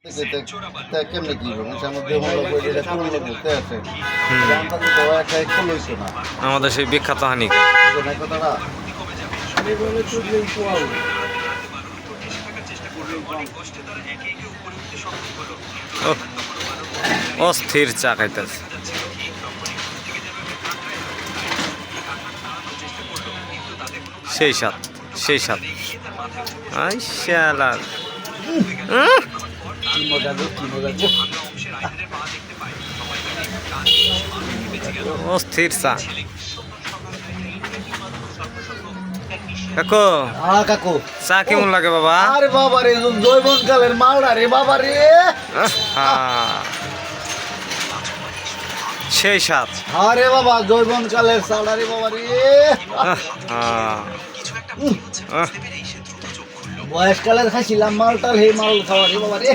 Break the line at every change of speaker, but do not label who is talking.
কেমনে কি করতে আছে
আমাদের সেই বিখ্যাত হানিকা
কথাটা
অস্থির চা খাইতেছে। সেই সাত সেই সাত শালার
কি মজা গো কি মজা গো
অস্থির চা কাকু
কাকু
চা কেমন লাগে বাবা?
আরে বাবা রে জৈবন কালের মালটা রে বাবা রে
সেই সাত
আরে বাবা জৈবন কালের চালটা রে বাবা রে বয়সকালের খাইছিলাম মালটাল হে মাল খাওয়া রে বাবা রে